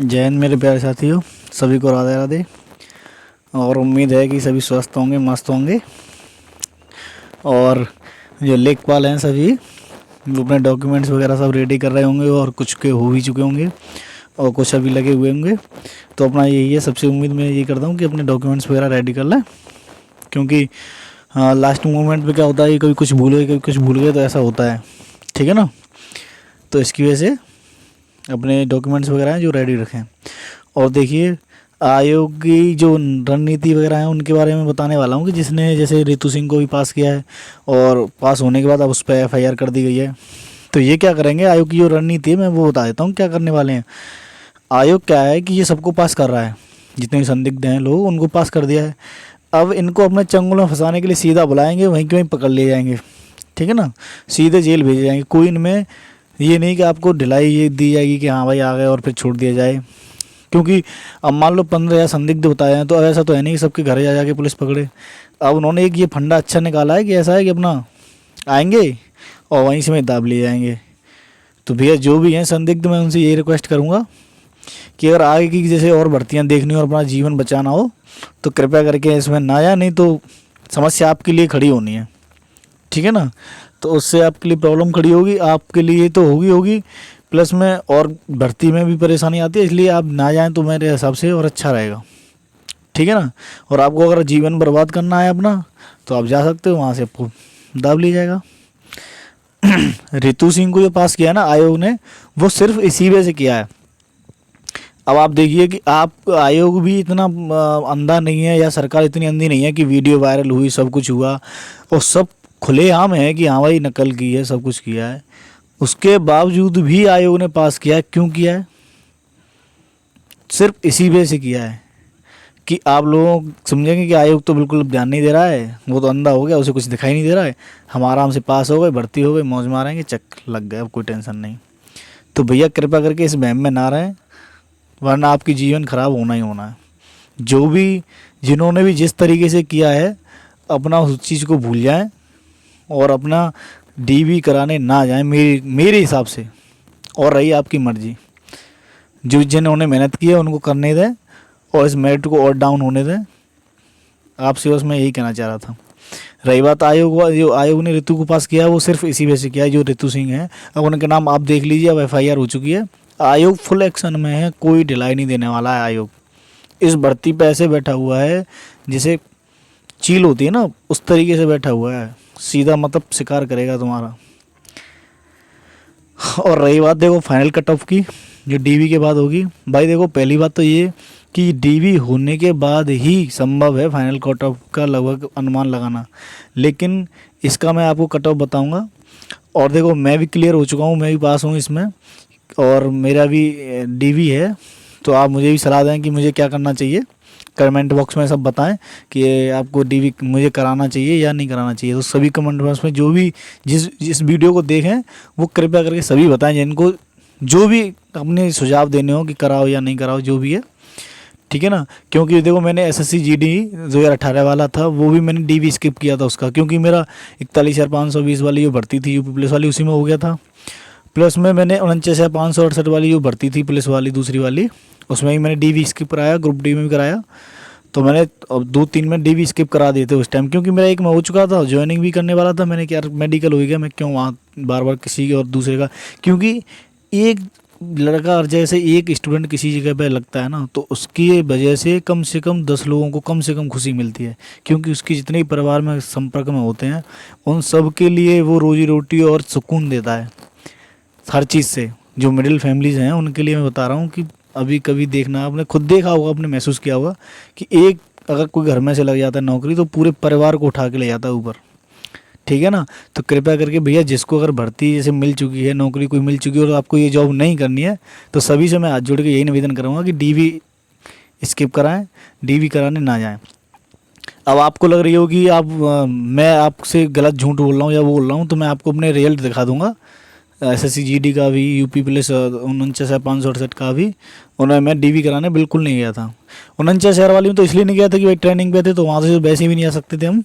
जय हिंद मेरे प्यारे साथियों, सभी को राधे राधे। और उम्मीद है कि सभी स्वस्थ होंगे, मस्त होंगे। और जो लेखपाल हैं सभी वो अपने डॉक्यूमेंट्स वगैरह सब रेडी कर रहे होंगे, और कुछ के हो भी चुके होंगे और कुछ अभी लगे हुए होंगे। तो अपना यही है, सबसे उम्मीद मैं ये करता हूँ कि अपने डॉक्यूमेंट्स वगैरह रेडी कर लें, क्योंकि लास्ट मोमेंट पे क्या होता है कि कभी कुछ भूल गए, कभी कुछ भूल गए, तो ऐसा होता है। ठीक है ना। तो इसकी वजह से अपने डॉक्यूमेंट्स वगैरह हैं जो रेडी रखें। और देखिए, आयोग की जो रणनीति वगैरह है उनके बारे में बताने वाला हूँ कि जिसने जैसे रितु सिंह को भी पास किया है, और पास होने के बाद अब उस पर एफआईआर कर दी गई है। तो ये क्या करेंगे, आयोग की जो रणनीति है मैं वो बता देता हूँ क्या करने वाले हैं। आयोग क्या है कि ये सबको पास कर रहा है, जितने भी संदिग्ध हैं लोग उनको पास कर दिया है। अब इनको अपने चंगुल में फंसाने के लिए सीधा बुलाएंगे, वहीं के वहीं पकड़ लिए जाएंगे। ठीक है ना, सीधे जेल भेजे जाएंगे। कोई इनमें ये नहीं कि आपको ढिलाई ये दी जाएगी कि हाँ भाई आ गए और फिर छोड़ दिया जाए। क्योंकि अब मान लो 15 या संदिग्ध बताए हैं, तो अब ऐसा तो है नहीं कि सबके घर जा जाके पुलिस पकड़े। अब उन्होंने एक ये फंडा अच्छा निकाला है कि ऐसा है कि अपना आएंगे और वहीं से में दाब ले जाएंगे। तो भैया जो भी हैं संदिग्ध, मैं उनसे यही रिक्वेस्ट करूँगा कि अगर आगे की जैसे और भर्तियाँ देखनी हो और अपना जीवन बचाना हो तो कृपया करके इसमें ना जाए, नहीं तो समस्या आपके लिए खड़ी होनी है। ठीक है ना। तो उससे आपके लिए प्रॉब्लम खड़ी होगी, आपके लिए तो होगी प्लस में और भर्ती में भी परेशानी आती है। इसलिए आप ना जाएं तो मेरे हिसाब से और अच्छा रहेगा। ठीक है ना। और आपको अगर जीवन बर्बाद करना है अपना, तो आप जा सकते हो, वहाँ से आपको दाब लिया जाएगा। रितु सिंह को जो पास किया है ना आयोग ने, वो सिर्फ इसी वजह से किया है। अब आप देखिए कि आप आयोग भी इतना अंधा नहीं है, या सरकार इतनी अंधी नहीं है कि वीडियो वायरल हुई, सब कुछ हुआ और सब खुलेआम है कि हाँ भाई नकल की है, सब कुछ किया है। उसके बावजूद भी आयोग ने पास किया है। क्यों किया है? सिर्फ इसी वजह से किया है कि आप लोग समझेंगे कि आयोग तो बिल्कुल ध्यान नहीं दे रहा है, वो तो अंधा हो गया, उसे कुछ दिखाई नहीं दे रहा है, हम आराम से पास हो गए, भर्ती हो गई, मौज मारेंगे, चक लग गए, अब कोई टेंशन नहीं। तो भैया कृपया करके इस वहम में ना रहें, वरना आपकी जीवन खराब होना ही होना है। जो भी जिन्होंने भी जिस तरीके से किया है, अपना उस चीज़ को भूल जाएं और अपना डीवी कराने ना जाएं मेरे हिसाब से। और रही आपकी मर्जी, जो जिन्होंने मेहनत की है उनको करने दें और इस मेरिट को और डाउन होने दें। आपसे बस मैं यही कहना चाह रहा था। रही बात आयोग, जो आयोग ने ऋतु को पास किया है वो सिर्फ इसी वजह से किया है, जो ऋतु सिंह है। अब उनके नाम आप देख लीजिए, अब एफआईआर हो चुकी है। आयोग फुल एक्शन में है, कोई ढिलाई नहीं देने वाला है आयोग। इस भर्ती पे ऐसे बैठा हुआ है जैसे चील होती है ना, उस तरीके से बैठा हुआ है, सीधा मतलब शिकार करेगा तुम्हारा। और रही बात देखो फाइनल कट ऑफ की, जो डीवी के बाद होगी, भाई देखो पहली बात तो ये कि डीवी होने के बाद ही संभव है फाइनल कट ऑफ का लगभग अनुमान लगाना, लेकिन इसका मैं आपको कट ऑफ बताऊंगा। और देखो मैं भी क्लियर हो चुका हूँ, मैं भी पास हूँ इसमें, और मेरा भी डीवी है। तो आप मुझे भी सलाह दें कि मुझे क्या करना चाहिए, कमेंट बॉक्स में सब बताएं कि आपको डीवी मुझे कराना चाहिए या नहीं कराना चाहिए। तो सभी कमेंट बॉक्स में जो भी जिस वीडियो को देखें वो कृपया करके सभी बताएं, जिनको जो भी अपने सुझाव देने हो कि कराओ या नहीं कराओ, जो भी है। ठीक है ना। क्योंकि देखो मैंने एसएससी जीडी 2018 वाला था, वो भी मैंने डीवी स्किप किया था उसका, क्योंकि मेरा 41,520 वाली जो भर्ती थी यूपी पुलिस वाली, उसी में हो गया था। प्लस में मैंने 49,568 वाली जो भर्ती थी पुलिस वाली दूसरी वाली, उसमें ही मैंने डीवी स्किप कराया, ग्रुप डी में भी कराया। तो मैंने अब 2-3 में डीवी स्किप करा दिए थे उस टाइम, क्योंकि मेरा एक में हो चुका था, ज्वाइनिंग भी करने वाला था। मैंने क्या मेडिकल हो गया, मैं क्यों वहाँ बार बार किसी और दूसरे का, क्योंकि एक लड़का और जैसे एक स्टूडेंट किसी जगह पे लगता है ना, तो उसकी वजह से कम 10 लोगों को कम से कम खुशी मिलती है, क्योंकि उसकी जितने परिवार में संपर्क में होते हैं उन सब के लिए वो रोजी रोटी और सुकून देता है हर चीज़ से। जो मिडिल फैमिलीज़ हैं उनके लिए मैं बता रहा हूँ कि अभी कभी देखना, आपने खुद देखा होगा, आपने महसूस किया होगा कि एक अगर कोई घर में से लग जाता है नौकरी, तो पूरे परिवार को उठा के ले जाता है ऊपर। ठीक है ना। तो कृपया करके भैया, जिसको अगर भर्ती जैसे मिल चुकी है, नौकरी कोई मिल चुकी है और आपको ये जॉब नहीं करनी है, तो सभी से मैं हाथ जोड़ के यही निवेदन करूँगा कि डीवी स्किप कराएं, डीवी कराने ना जाएं। अब आपको लग रही होगी मैं आपसे गलत झूठ बोल रहा हूँ या वो बोल रहा हूँ, तो मैं आपको अपने रिजल्ट दिखा दूंगा, एसएससी जीडी का भी, यूपी पुलिस 49,568 का भी। उन्हें मैं डीवी कराने बिल्कुल नहीं गया था। 49,000 वाली में तो इसलिए नहीं गया था कि भाई ट्रेनिंग पे थे, तो वहाँ से वैसे भी नहीं आ सकते थे हम,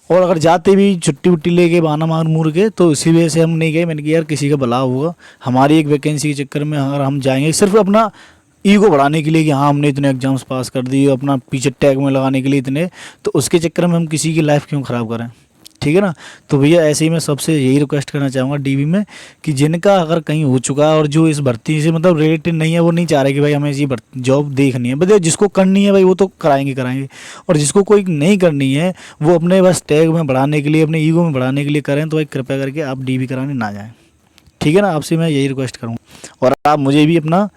और अगर जाते भी छुट्टी वुट्टी लेके बहाना मार मूर के, तो इसी वजह से हम नहीं गए। मैंने कहा यार किसी का भला होगा, हमारी एक वैकेंसी के चक्कर में अगर हम जाएंगे, सिर्फ अपना ईगो बढ़ाने के लिए कि हाँ हमने इतने एग्जाम्स पास कर दिए, अपना पीछे टैग में लगाने के लिए इतने, तो उसके चक्कर में हम किसी की लाइफ क्यों ख़राब करें, ठीक है ना। तो भैया ऐसे ही मैं सबसे यही रिक्वेस्ट करना चाहूँगा डीवी में कि जिनका अगर कहीं हो चुका है और जो इस भर्ती से मतलब रिलेटेड नहीं है, वो नहीं चाह रहे कि भाई हमें ये जॉब देखनी है, बस जिसको करनी है भाई वो तो कराएंगे कराएंगे, और जिसको कोई नहीं करनी है वो अपने बस टैग में बढ़ाने के लिए, अपने ईगो में बढ़ाने के लिए करें, तो भाई कृपया करके आप डीवी कराने ना जाएँ, ठीक है ना। आपसे मैं यही रिक्वेस्ट करूँगा, और आप मुझे भी अपना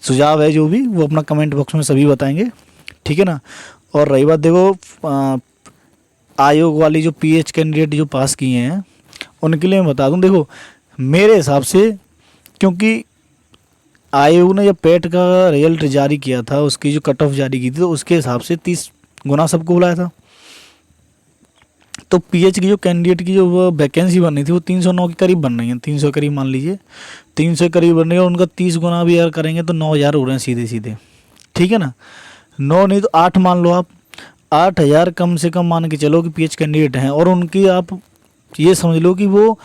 सुझाव है जो भी वो अपना कमेंट बॉक्स में सभी बताएंगे, ठीक है ना। और रही बात देखो आयोग वाली जो पीएच कैंडिडेट जो पास किए हैं उनके लिए मैं बता दूं, देखो मेरे हिसाब से, क्योंकि आयोग ने जब पेट का रिजल्ट जारी किया था, उसकी जो कट ऑफ जारी की थी, तो उसके हिसाब से 30 गुना सबको बुलाया था। तो पीएच की जो कैंडिडेट की जो वो वैकेंसी बन रही थी वो 309 के करीब बन रही है, 300 करीब मान लीजिए, 300 के करीब बन रही है, और उनका 30 गुना भी अगर करेंगे तो 9,000 हो रहे हैं सीधे सीधे, ठीक है ना। 9 नहीं तो 8 मान लो आप, 8,000 कम से कम मान के चलो कि पीएच कैंडिडेट हैं, और उनकी आप ये समझ लो कि वो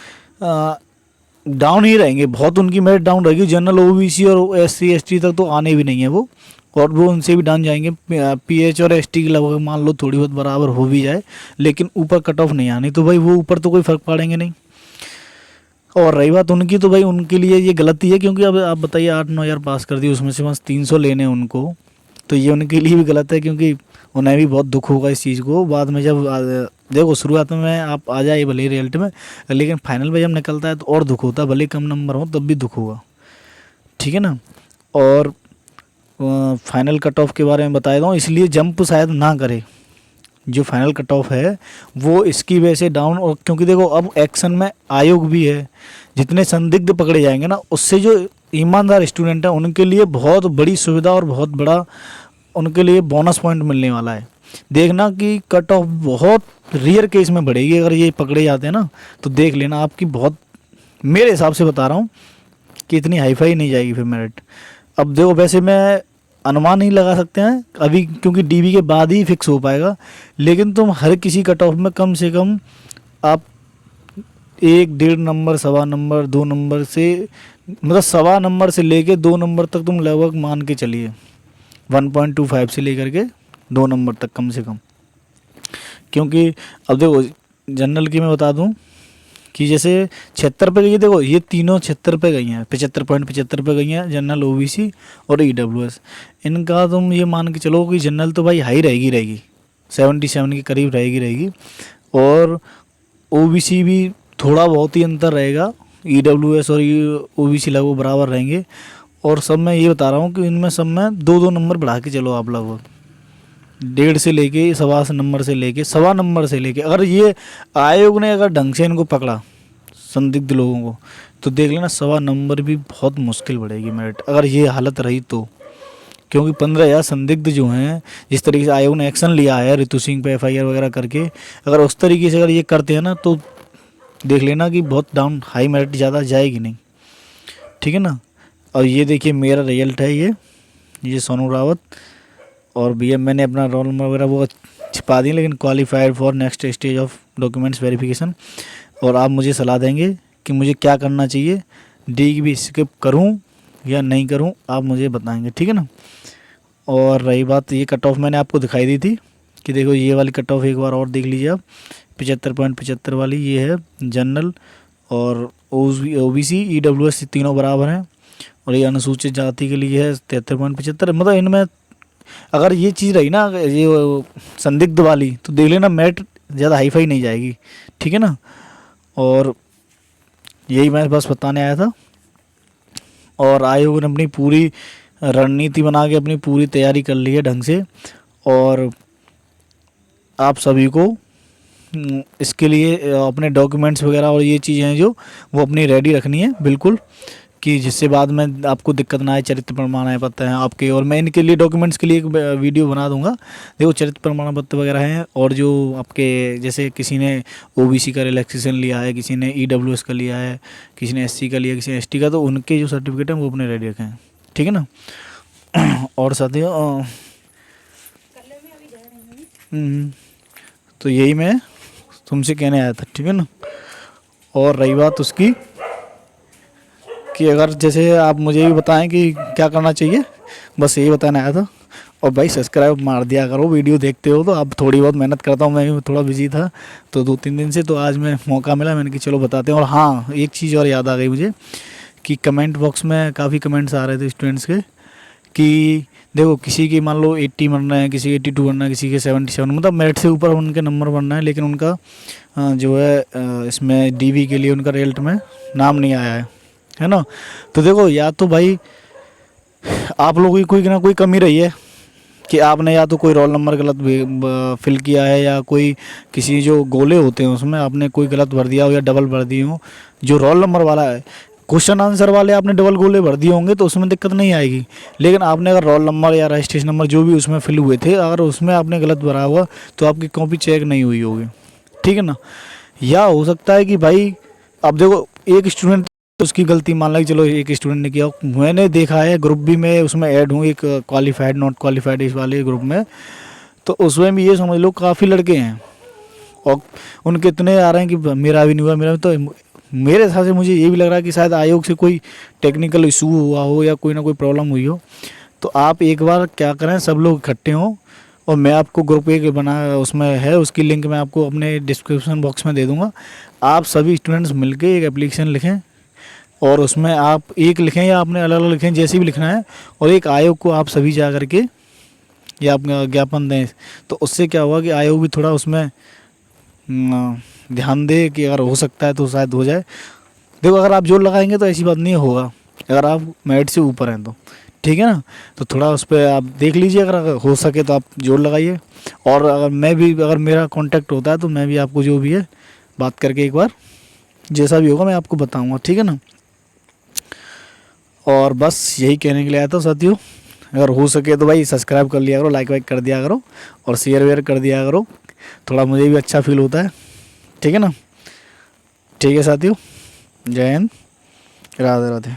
डाउन ही रहेंगे, बहुत उनकी मेरिट डाउन रहेगी, जनरल ओबीसी और एससी एसटी तक तो आने भी नहीं है वो, और वो उनसे भी डाउन जाएंगे। पीएच और एसटी की लगभग मान लो थोड़ी बहुत बराबर हो भी जाए, लेकिन ऊपर कट ऑफ नहीं आनी, तो भाई वो ऊपर तो कोई फ़र्क पड़ेंगे नहीं। और रही बात उनकी, तो भाई उनके लिए ये गलती है, क्योंकि अब आप बताइए 8-9 हज़ार पास कर दिए, उसमें से बस 300 लेने उनको, तो ये उनके लिए भी गलत है, क्योंकि उन्हें भी बहुत दुख होगा इस चीज़ को बाद में, जब देखो शुरुआत में आप आ जाए भले रिजल्ट में, लेकिन फाइनल में जब निकलता है तो और दुख होता है, भले कम नंबर हो तब भी दुख होगा, ठीक है ना। और फाइनल कट ऑफ के बारे में बता दूँ, इसलिए जंप शायद ना करे, जो फाइनल कट ऑफ है वो इसकी वजह से डाउन, और क्योंकि देखो अब एक्शन में आयोग भी है, जितने संदिग्ध पकड़े जाएंगे ना, उससे जो ईमानदार स्टूडेंट है उनके लिए बहुत बड़ी सुविधा और बहुत बड़ा उनके लिए बोनस पॉइंट मिलने वाला है। देखना कि कट ऑफ बहुत रेयर केस में बढ़ेगी, अगर ये पकड़े जाते हैं ना, तो देख लेना आपकी बहुत, मेरे हिसाब से बता रहा हूँ कि इतनी हाईफाई नहीं जाएगी फिर मेरिट। अब देखो वैसे मैं अनुमान नहीं लगा सकते हैं अभी, क्योंकि डीवी के बाद ही फिक्स हो पाएगा, लेकिन तुम हर किसी कट ऑफ में कम से कम आप 1-1.5 नंबर, 1.25 नंबर, 2 नंबर से, मतलब 1.25 नंबर से लेके 2 नंबर तक तुम लगभग मान के चलिए, 1.25 से लेकर के 2 नंबर तक कम से कम। क्योंकि अब देखो जनरल की मैं बता दूं कि जैसे 76 पे गई है, देखो ये तीनों 76 पे गई हैं, 75.75 पे गई हैं, जनरल ओबीसी और ईडब्ल्यूएस। इनका तुम ये मान के चलो कि जनरल तो भाई हाई रहेगी रहेगी 77 के करीब रहेगी, और ओबीसी भी थोड़ा बहुत ही अंतर रहेगा, ईडब्ल्यूएस और ओबीसी लगभग बराबर रहेंगे, और सब मैं ये बता रहा हूँ कि इनमें सब में 2-2 नंबर बढ़ा के चलो आप, लगभग 1.5 से लेके 1.25 नंबर से लेके 1.25 नंबर से लेके, अगर ये आयोग ने अगर ढंग से इनको पकड़ा संदिग्ध लोगों को, तो देख लेना 1.25 नंबर भी बहुत मुश्किल बढ़ेगी मेरिट, अगर ये हालत रही तो। क्योंकि 15,000 संदिग्ध जो हैं, जिस तरीके से आयोग ने एक्शन लिया है रितु सिंह पे एफआईआर वगैरह करके, अगर उस तरीके से अगर ये करते हैं ना, तो देख लेना कि बहुत डाउन हाई मेरिट ज़्यादा जाएगी नहीं, ठीक है ना। और ये देखिए मेरा रिजल्ट है, ये सोनू रावत, और भैया मैंने अपना रोल नंबर वगैरह वो छिपा दी, लेकिन qualified for next stage of documents verification. और आप मुझे सलाह देंगे कि मुझे क्या करना चाहिए, डी की भी स्किप करूं या नहीं करूं, आप मुझे बताएंगे, ठीक है ना। और रही बात ये कट ऑफ मैंने आपको दिखाई दी थी कि देखो ये वाली कट ऑफ एक बार और देख लीजिए आप, 75.75 वाली ये है जनरल, और ओबीसी ईडब्ल्यूएस तीनों बराबर हैं, और ये अनुसूचित जाति के लिए है 73.75। मतलब इनमें अगर ये चीज़ रही ना, ये संदिग्ध वाली, तो देख लेना मेरिट ज़्यादा हाईफाई नहीं जाएगी, ठीक है ना। और यही मैं बस बताने आया था, और आयोग ने अपनी पूरी रणनीति बना के अपनी पूरी तैयारी कर ली है ढंग से, और आप सभी को इसके लिए अपने डॉक्यूमेंट्स वगैरह और ये चीज़ें हैं जो वो अपनी रेडी रखनी है बिल्कुल, कि जिससे बाद में आपको दिक्कत ना आए। चरित्र प्रमाण पत्र हैं आपके, और मैं इनके लिए डॉक्यूमेंट्स के लिए एक वीडियो बना दूंगा। देखो चरित्र प्रमाण पत्र वगैरह हैं, और जो आपके जैसे किसी ने ओबीसी का रिलैक्सेशन लिया है, किसी ने ईडब्ल्यूएस का लिया है, किसी ने एससी का लिया, किसी ने एसटी का, तो उनके जो सर्टिफिकेट हैं वो अपने रेडी रखें, ठीक है ना। और साथियों तो यही मैं तुमसे कहने आया था, ठीक है ना। और रही बात उसकी कि अगर जैसे आप मुझे भी बताएं कि क्या करना चाहिए, बस यही बताना आया था। और भाई सब्सक्राइब मार दिया करो, वीडियो देखते हो तो। अब थोड़ी बहुत मेहनत करता हूँ, मैं भी थोड़ा बिजी था तो 2-3 दिन से, तो आज मैं मौका मिला, मैंने कि चलो बताते हैं। और हाँ, एक चीज़ और याद आ गई मुझे कि कमेंट बॉक्स में काफ़ी कमेंट्स आ रहे थे स्टूडेंट्स के कि देखो किसी की मान लो 80 बन रहे हैं, किसी के 82 बन रहे हैं, किसी के 77, मतलब मेरिट से ऊपर उनके नंबर बन रहे हैं, लेकिन उनका जो है इसमें डीवी के लिए उनका रिजल्ट में नाम नहीं आया है ना। तो देखो, या तो भाई आप लोगों की कोई ना कोई कमी रही है कि आपने या तो कोई रोल नंबर गलत फिल किया है, या कोई किसी जो गोले होते हैं उसमें आपने कोई गलत भर दिया हो या डबल भर दिए हो। जो रोल नंबर वाला है, क्वेश्चन आंसर वाले आपने डबल गोले भर दिए होंगे तो उसमें दिक्कत नहीं आएगी। लेकिन आपने अगर रोल नंबर या रजिस्ट्रेशन नंबर जो भी उसमें फिल हुए थे, अगर उसमें आपने गलत भरा हुआ तो आपकी कॉपी चेक नहीं हुई होगी, ठीक है ना। या हो सकता है कि भाई अब देखो एक स्टूडेंट, उसकी गलती मान लो, चलो एक स्टूडेंट ने किया, मैंने देखा है ग्रुप भी में उसमें ऐड हूँ एक क्वालिफाइड नॉट क्वालिफाइड इस वाले ग्रुप में, तो उसमें भी ये समझ लो काफ़ी लड़के हैं और उनके इतने आ रहे हैं कि मेरा भी नहीं हुआ, मेरा भी। तो मेरे हिसाब से मुझे ये भी लग रहा है कि शायद आयोग से कोई टेक्निकल इशू हुआ हो या कोई ना कोई प्रॉब्लम हुई हो। तो आप एक बार क्या करें, सब लोग इकट्ठे हों और मैं आपको ग्रुप एक बना उसमें है, उसकी लिंक मैं आपको अपने डिस्क्रिप्शन बॉक्स में दे दूँगा। आप सभी स्टूडेंट्स मिलके एक एप्लीकेशन लिखें और उसमें आप एक लिखें या आपने अलग अलग लिखें, जैसे भी लिखना है, और एक आयोग को आप सभी जा करके या आप ज्ञापन दें। तो उससे क्या हुआ कि आयोग भी थोड़ा उसमें ध्यान दे कि अगर हो सकता है तो शायद हो जाए। देखो, अगर आप जोर लगाएंगे तो ऐसी बात नहीं होगा, अगर आप मेरिट से ऊपर हैं तो, ठीक है ना। तो थोड़ा उस पर आप देख लीजिए, अगर हो सके तो आप जोर लगाइए। और अगर मेरा कांटेक्ट होता है तो मैं भी आपको जो भी है बात करके एक बार जैसा भी होगा मैं आपको बताऊंगा, ठीक है ना। और बस यही कहने के लिए आया था साथियों, अगर हो सके तो भाई सब्सक्राइब कर लिया करो, लाइक वाइक कर दिया करो और शेयर वेयर कर दिया करो, थोड़ा मुझे भी अच्छा फील होता है, ठीक है ना। ठीक है साथियों, जय हिंद, राधे राधे।